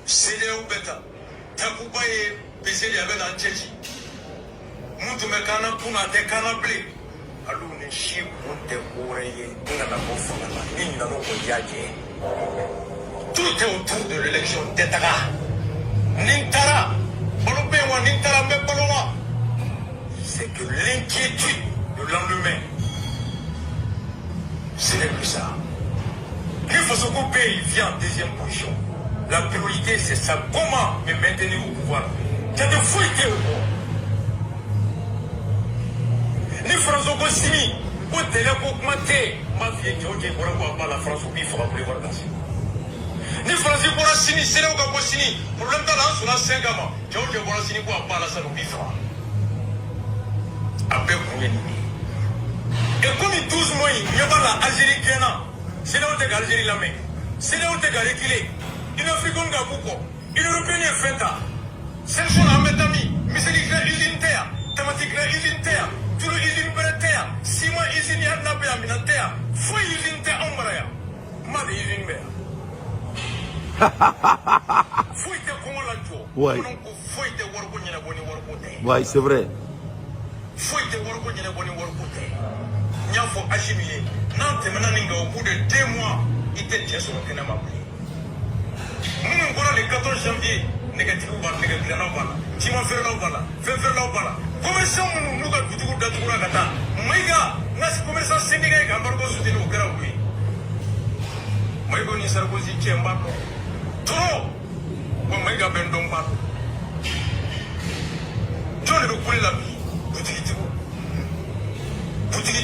CDAO beta takuba ye bezeli avec la Tchétchi mutu mekana kuna te kana blé alu ne shi monte koreye ngana ko fala ni na no ko yaje tout est autour de l'élection d'Etara Nintara Bolobé wa Nintara me Bolowa c'est que l'inquiétude de lendemain ce n'est plus ça. Il faut se couper, il vient en deuxième position. La priorité, c'est ça. Comment me maintenir au pouvoir? Tu as de fouiller au pouvoir. Les Français ont signé. Au délai pour augmenter. Ma fille est OK pour avoir la France au bif. Les Français pour signer. C'est là où on a signé. Pour le temps, on a 5 ans. Tu as OK pour signer pour avoir la France au bif. Après, vous venez. Et comme il 12 mois, il y a pas l'Algérie qui est là. C'est là où tu as l'Algérie la main. C'est là où tu as reculé. Il a fait comme Gabouko. Il a repris un fait. C'est le jour à Métami. Mais c'est l'éclat usine terre. Thématique la usine terre. Tout le usine terre. 6 mois usine y'a n'a pas mis en terre. Fouille usine terre en bras. Ma de usine mère. Fouille te comment la joie. Ouais. Fouille te wargo n'y a boni wargo te. Ouais, c'est vrai. Fouille te wargo n'y a boni wargo te. N'y a faut assimiler. Non, t'es maintenant au bout de 2 mois. Il était déjà sur le canama. Nous, voilà le 14 janvier, négatif ou pas, négatif, là, voilà. Tu m'as fait là, voilà. Fais là, voilà. Commerçant, nous, nous, nous, nous, Maïga, nas commerçant syndicat, qui a embarqué sur le Garaoui. Maïga, ni Sarkozy, qui est embarqué. Trop. Maïga, ben, donc, pas. Tu as le coup de la vie. Boutique,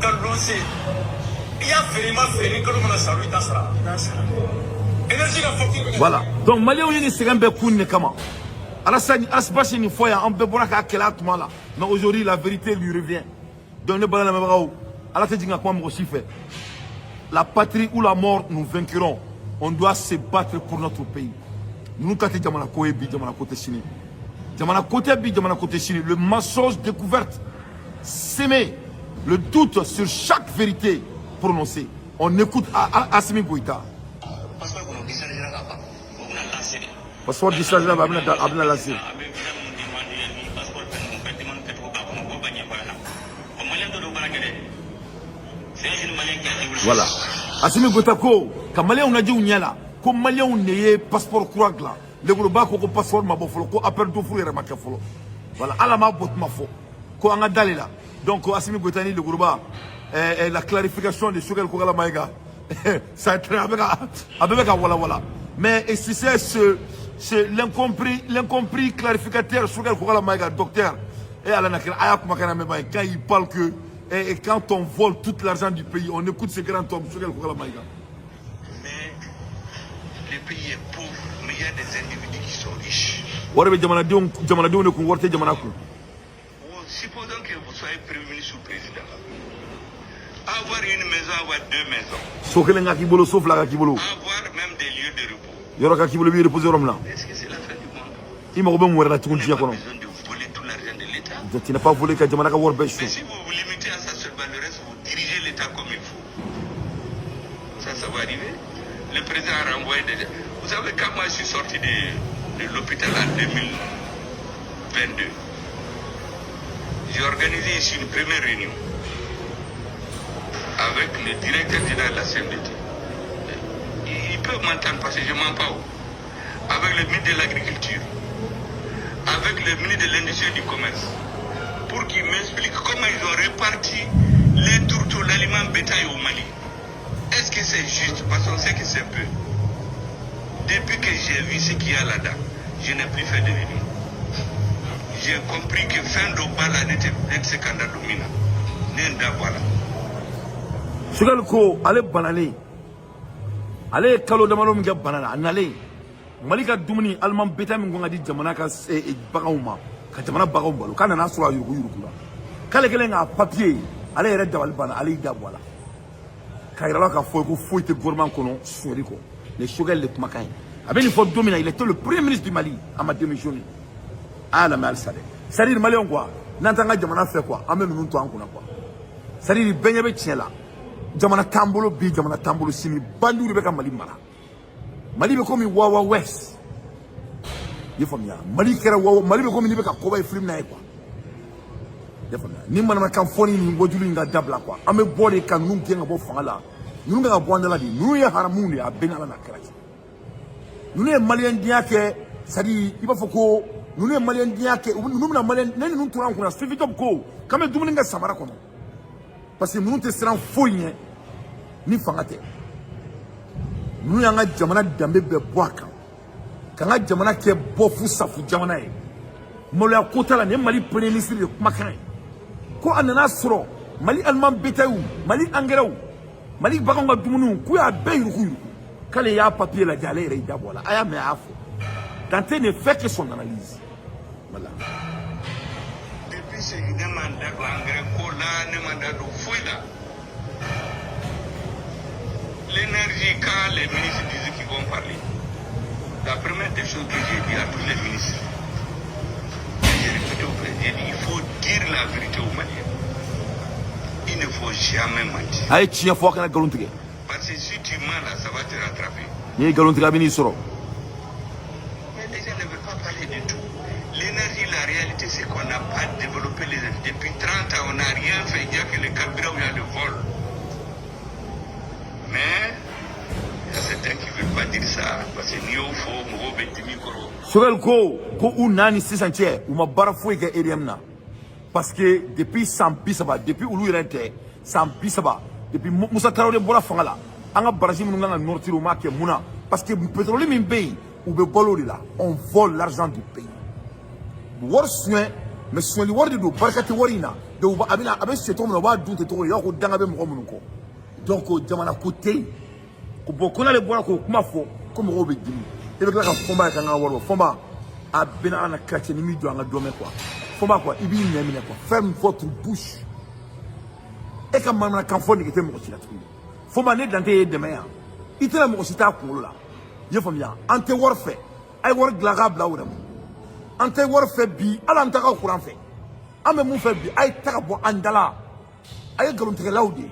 dans le lancé. Il y a vraiment fait, comme on a salué dans ça. Voilà. Donc, Malien, il y a des secondes de comment. Alassane, Asbachi, une fois, on peut voir qu'à quel âge, là. Mais aujourd'hui, la vérité lui revient. Donc, ne pas la même chose. Allah te dit quoi, moi aussi fait. La patrie ou la mort, nous vaincrons. On doit se battre pour notre pays. Nous, quand on a côté Chine. Côté Chine. Le mensonge découverte, s'aimer. Le doute sur chaque vérité prononcée. On écoute Assimi Goïta. Passeport d'Israël, Abna lancé. Voilà. Assimi Goïta, quand Malien on a dit où n'y a là, comme Malien on est passeport croix là, le gros bas qu'on passeport ma bofolo, qu'on appelle tout fou et remarqué folo. Voilà. À la ma botte ma fo. Qu'on a dalé là. Donc Assimi Goïta ni le gros bas, la clarification de ce qu'elle court à la maïga. Ça est très avec voilà. Mais si c'est l'incompris clarificateur sur lequel la maïga, docteur, et quand il parle que et quand on vole tout l'argent du pays, on écoute ce grand homme sur lequel la maïga. Mais le pays est pauvre, mais il y a des individus qui sont riches. Supposons que vous soyez Premier ministre ou président. Avoir une maison, avoir 2 maisons. Avoir même des lieux de repos. Est-ce que c'est la fin du monde? On n'a pas besoin de voler tout l'argent de l'État. Mais si vous vous limitez à ça seulement, le reste, vous dirigez l'État comme il faut. Ça va arriver. Le président a renvoyé déjà. Vous savez, quand moi je suis sorti de l'hôpital en 2022, j'ai organisé ici une première réunion avec le directeur général de la CMDT. Il peut m'entendre parce que je ne mens pas. Avec le ministre de l'Agriculture, avec le ministre de l'Industrie et du Commerce, pour qu'ils m'expliquent comment ils ont réparti les tourteaux, l'aliment bétail au Mali. Est-ce que c'est juste? Parce qu'on sait que c'est peu. Depuis que j'ai vu ce qu'il y a là-dedans, je n'ai plus fait de réunion. J'ai compris que fin d'Obala n'était ce candidat dominant. N'enda voilà. Sugal ko ale banale ale kalo damalo mi ga banana anale malika dumuni alman beta min gonga di jamana ka bagauma ka jamana bagaum balo kana na sura yugo yugo kale kele nga papier ale yere dawal bana ale da wala kayra ka fo ko foite gouvernement kono sori ko les sugal le kumakan abeni fo domina il était le premier ministre du Mali à ma démission ala mal sale salir malion quoi nantanga jamana fait quoi amé nous to an kuna quoi salir benyabe tiela jamana tambolo bi jamana tambolo simi banduri be ka Mali mara Mali be komi wawa west ye famia mali kera wo mali be ko ni be ka ko bay film na e quoi ye famia ni manama kan foni ni wojulu nga dabla quoi ame bode kan nun kenga bo fangala nun nga bo andala di nun ye haramun ya benala na kala nun ye malien diake sadi iba foko nun ye malien diake nun na malien nani nun turan kuna suivi top ko kame dumuni nga samara kono parce que nun te sran foye ni fangate nun ya nga jamana dambe be boaka kanga jamana ke bofu safu jamana e moloya kotala ne mali premier ministre de kumakan ko anana soro mali alman betayu mali angeraw mali bakonga dumunu ku ya beyru kale ya papier la jale re dabola aya me afo Dante ne fait que son analyse voilà depuis ce qui demande l'engrais ko la ne manda do foila l'énergie quand les ministres disent qu'ils vont parler. La première des choses que j'ai dit à tous les ministres, j'ai répété au président, il faut dire la vérité aux Maliens. Il ne faut jamais mentir. Aïe, tiens, faut qu'on a galonté. Parce que si tu mens là, ça va te rattraper. Il y a galonté à venir sur. Mais les gens ne veulent pas parler du tout. L'énergie, la réalité, c'est qu'on n'a pas développé les énergies. Depuis 30 ans, on n'a rien fait. Il y a que le carburant, il y a le vol. Mais il y a certains qui ne veulent pas dire ça parce que ni au fond, on va mettre micro. Sorel ko ou nani 600 ou ma barafou ke eriamna parce que depuis 100 bisaba depuis ulu irente 100 bisaba depuis Moussa Traoré bora fangala anga baraji mun nga nortiro ma ke muna parce que pétrole min bay ou be bolori là on vole l'argent du pays wor soin mais soin li wor de do barakati worina de ou abina abe seto mo ba dun te to yo ko danga be mo mun ko donc jamana côté ko bokona le bora ko kuma fo ko mo be dimi e be ka fomba ka nga woro fomba abina ana kache ni mi do nga dome quoi fomba quoi ibi nyamine quoi ferme votre bouche e ka manana kan fo ni kete mo chila tu fomba ne dante demain itela mo sita ko la ye famia ante wor fe ay wor glaga bla wora ante wor fe bi ala anta ka kuran fe ame mu fe bi ay taka bo andala ay galon te laudi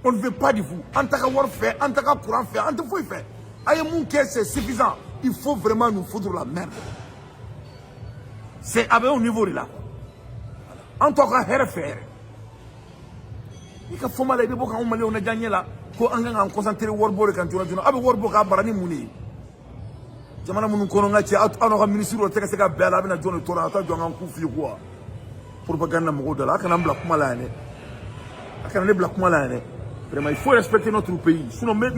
on ne veut pas de vous. En tant que fait, en tant que courant fait, en tant que fait. Aïe, mon cœur, c'est suffisant. Il faut vraiment nous foutre la merde. C'est avec au niveau de là. En tant que faire. Il faut mal aider beaucoup on a gagné là. Ko anga concentré worbo kan tuna abi worbo ka barani muni. Jamana munu kono ngati ano ministre o teka seka bela bina jono tora ta jonga ku fi quoi. Propagande mo de là kana mbla kuma la ne. Akana ne bla kuma la ne. Vraiment, il faut respecter notre pays. Sinon, mais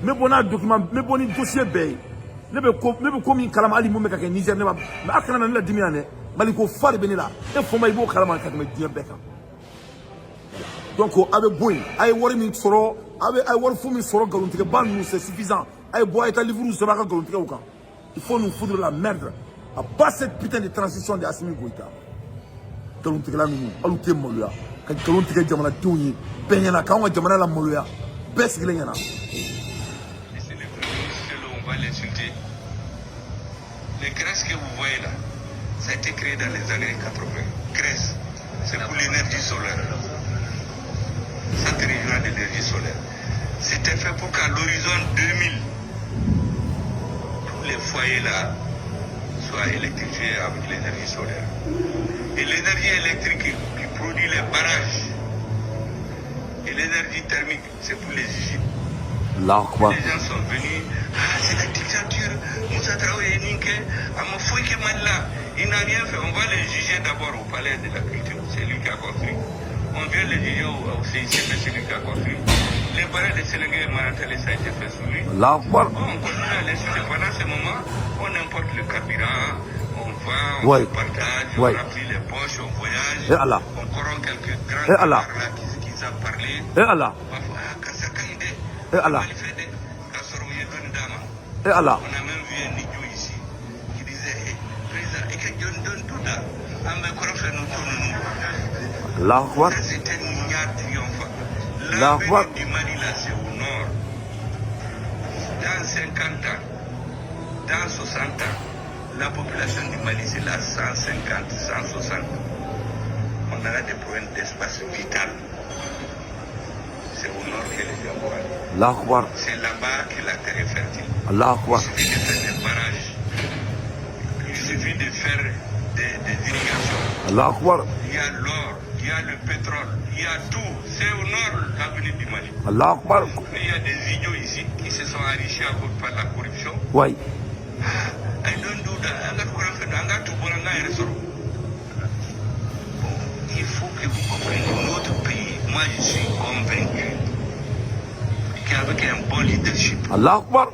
bon document, mais bon dossier bay. Ne be comme une kalama ali mumeka ke Niger ne ba. Mais akana na la dimiane. Maliko far benila. E fo may bo kalama ka me dia beka. Donc avec boy, ay wori min soro, avec ay wori fu min soro galontique ban nous c'est suffisant. Ay boy ta livre nous sera galontique au camp. Il faut nous foutre la merde. À pas cette putain de transition de Assimi Goïta. Galontique là nous, alouté molia. Quand galontique jamana touni. Penyana quand jamana la moluya bes glenyana c'est le premier on va l'insulter. Les graisses que vous voyez là, ça a été créé dans les années 80. Graisse, c'est pour l'énergie solaire. Centre régional d'énergie solaire. C'était fait pour qu'à l'horizon 2000, tous les foyers là soient électrifiés avec l'énergie solaire. Et l'énergie électrique qui produit les barrages et l'énergie thermique, c'est pour les usines. Là, quoi. Les gens sont venus, c'est la dictature, Moussa Traoré Ninke, Amofouike Madla, il n'a rien fait. On va les juger d'abord au palais de la culture, c'est lui qui a construit. On vient les juger au CICP, c'est lui qui a construit. Les barrages de Sénégal et Maratale, ça a été fait sous lui. Là, quoi. On continue à les juger. Pendant ce moment, on importe le carburant, on va, on partage, on remplit les poches, on voyage, on corrompt quelques grands là qui savent parler. Et Allah. Et Allah. Et Allah. On a même vu un idiot ici qui disait, président, et que Dieu donne tout là. Là, quoi. Ça, c'était un milliard triomphant. Là, quoi. Du Mali, là, c'est au nord. Dans 50 ans, dans 60 ans, la population du Mali, c'est là 150, 160. On aura des problèmes d'espace vital. C'est au nord que les gens vont aller. C'est là-bas que la terre est fertile. Allah, quoi. Il suffit de faire des barrages. Il Allah Akbar. Il y a l'or, il y a le pétrole, il y a tout. C'est au nord l'avenir du Mali. Allah Akbar. Mais il y a des idiots ici qui se sont enrichis à cause de la corruption. Oui. I don't do that. Bon, il faut que vous compreniez notre pays. Moi, je suis convaincu qu'avec un bon leadership, Allah Akbar.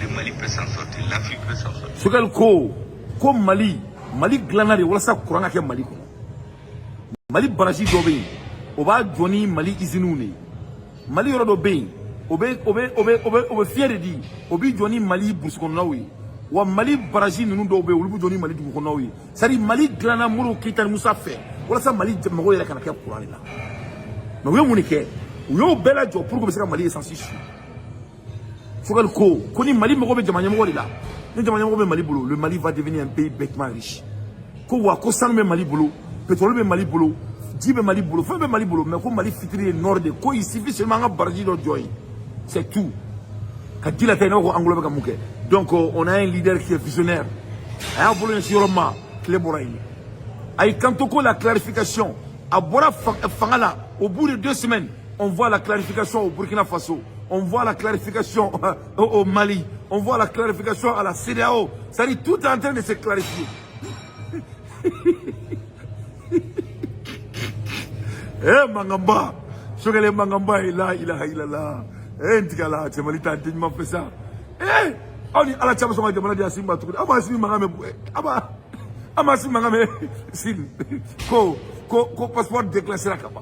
le Mali peut s'en sortir, l'Afrique peut s'en sortir. Sugal ko Mali glana de walasa kuranga ke Mali ko. Mali baraji do be o ba joni Mali izinu ne. Mali yoro do be obe fier di obi joni Mali busko nawi. Wa Mali baraji nunu do be olu joni Mali duko nawi. Sari Mali glana muro kitan Musa fe. Walasa Mali mago yele kana ke kurani la. No we munike yo bela jo pour ko be sera Mali essentiel. Sugal ko ni Mali mago be jamanya mago la. Ni jamanya mago be Mali bolo, le Mali va devenir un pays bêtement riche. Ko wa ko sanu be Mali bolo, pétrole be Mali bolo, jibe Mali bolo, feu be Mali bolo, mais ko Mali fitri nord de ko il suffit seulement nga barji do joy. C'est tout. Kadila tena ko angolo be kamuke. Donc on a un leader qui est visionnaire. Aya bolo sur Roma, clé boraï. Ay kanto ko la clarification, a bora fangala au bout de 2 semaines, on voit la clarification au Burkina Faso. On voit la clarification au Mali. On voit la clarification à la CEDEAO. Ça dit, tout est en train de se clarifier. Eh, Mangamba. Chogale Mangamba, il a là. Eh, Ntikala, tu m'as dit, tu m'as fait ça. Eh, on dit, à la Tchabas, on m'a demandé à Simba. Aba, si Mangame, Aba, si Mangame, si, ko passeport déclassé la capa.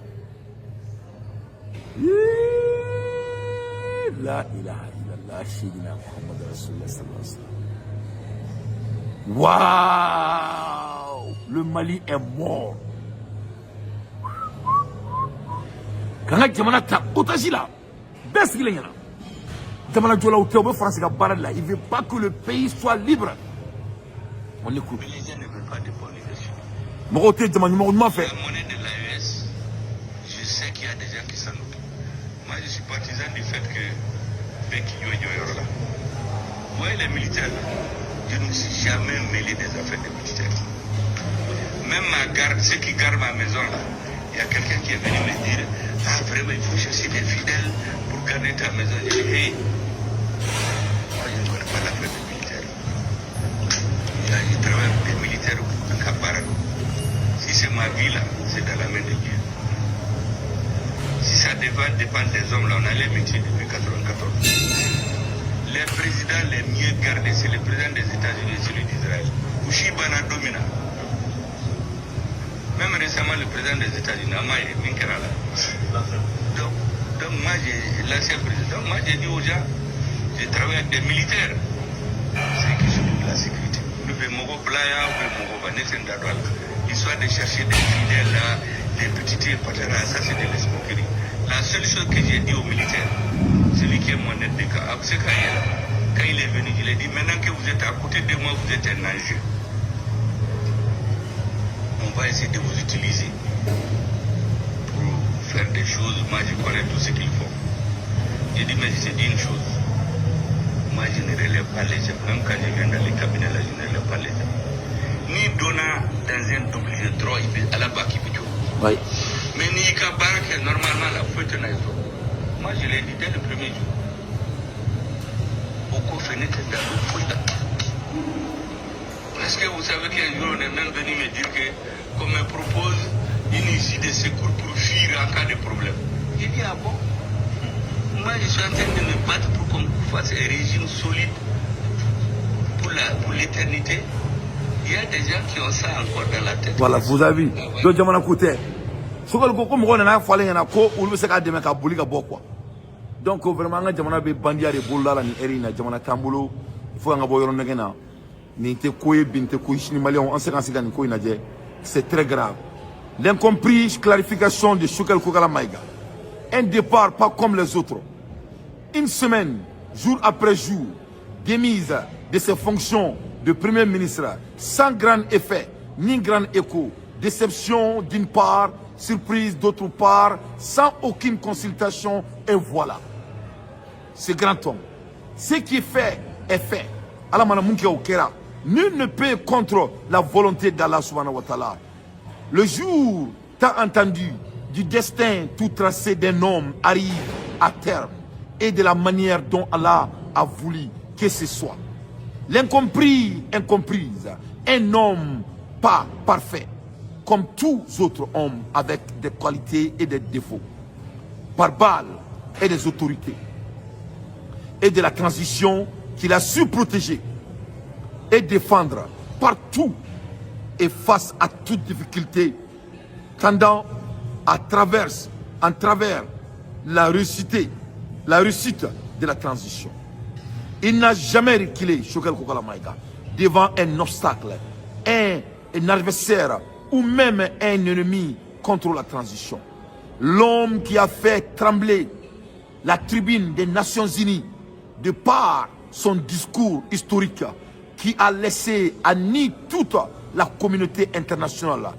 La ilaha illallah Sayyidina Muhammad Rasulullah sallallahu alayhi wa sallam. Waouh, le Mali est mort. Quand Jamana ta otage là, baisse qu'il y a. Jamana Jola ou Théo France ka barre là, il veut pas que le pays soit libre. On écoute. Mais les gens ne veulent pas de bon leadership. Mon côté Jamana m'a fait. La monnaie de l'AES, je sais qu'il y a des gens qui s'en occupent. Moi, je suis partisan du fait que là. Moi, les militaires, je ne me suis jamais mêlé des affaires des militaires. Même ma garde, ceux qui gardent ma maison là, il y a quelqu'un qui est venu me dire, ah vraiment, il faut chercher des fidèles pour garder ta maison. Je dis, hey, moi je ne connais pas l'affaire des militaires. Je travaille avec des militaires en Kabara. Si c'est ma vie là, c'est dans la main de Dieu. Si ça dépend des hommes là, on a les métiers depuis 1994. Les présidents les mieux gardés, c'est le président des États-Unis et celui d'Israël. Ushibana Domina. Même récemment, le président des États-Unis, Amaye Minkerala. Donc moi, l'ancien président, moi j'ai dit aux gens, je travaille avec des militaires. C'est qui s'occupent de la sécurité. L'histoire de chercher des fidèles là, des petites pataras, ça c'est de l'escroquerie. La seule chose que j'ai dit aux militaires, celui qui est mon aide de camp, quand il est venu, il a dit, maintenant que vous êtes à côté de moi, vous êtes un enjeu. On va essayer de vous utiliser pour faire des choses. Moi, je connais tout ce qu'il faut. J'ai dit, mais j'ai dit une chose. Moi, je ne relève pas les gens. Même quand je viens dans les cabinets, là, je ne relève pas les gens. Ni donna dans un double de droit, à la bas qui peut. Oui. Mais ni Kabara, normalement, la faute n'a pas. Moi, je l'ai dit dès le premier jour. Beaucoup fenêtre dans le fouille. Est-ce que vous savez qu'un jour, on est même venu me dire qu'on me propose une issue de secours pour fuir en cas de problème. J'ai dit, ah bon? Moi, je suis en train de me battre pour qu'on fasse un régime solide pour l'éternité. Il y a des gens qui ont ça encore dans la tête. Voilà, vous avez vu. Donc, Jamana Kouté. Ce que le comme on a fallu en accord, ou le secrétaire de Meka Boulika Bokwa. Donc, vraiment, Jamana be bandia de Boula, Erina, Jamana Tambulo, il faut un boyon Nagana. Ninte Koué, Binte Kouichini Malion, en 56 ans, Kouinadje. C'est très grave. L'incomprise clarification de Choukal Koukala Maïga. Un départ pas comme les autres. Une semaine, jour après jour, démise de ses fonctions de Premier ministre, sans grand effet, ni grand écho. Déception d'une part, surprise d'autre part, sans aucune consultation, et voilà. Ce grand homme. Ce qui est fait, est fait. Allah Manamunke Okera. Nul ne peut contre la volonté d'Allah subhanahu wa ta'ala. Le jour, t'as entendu, du destin tout tracé d'un homme arrive à terme et de la manière dont Allah a voulu que ce soit. L'incompris, incomprise, un homme pas parfait, comme tous autres hommes avec des qualités et des défauts, par balle et des autorités, et de la transition qu'il a su protéger et défendre partout et face à toute difficulté, tendant en travers la réussite de la transition. Il n'a jamais reculé, Choguel Kokala Maïga, devant un obstacle, un adversaire ou même un ennemi contre la transition. L'homme qui a fait trembler la tribune des Nations Unies de par son discours historique qui a laissé à nu toute la communauté internationale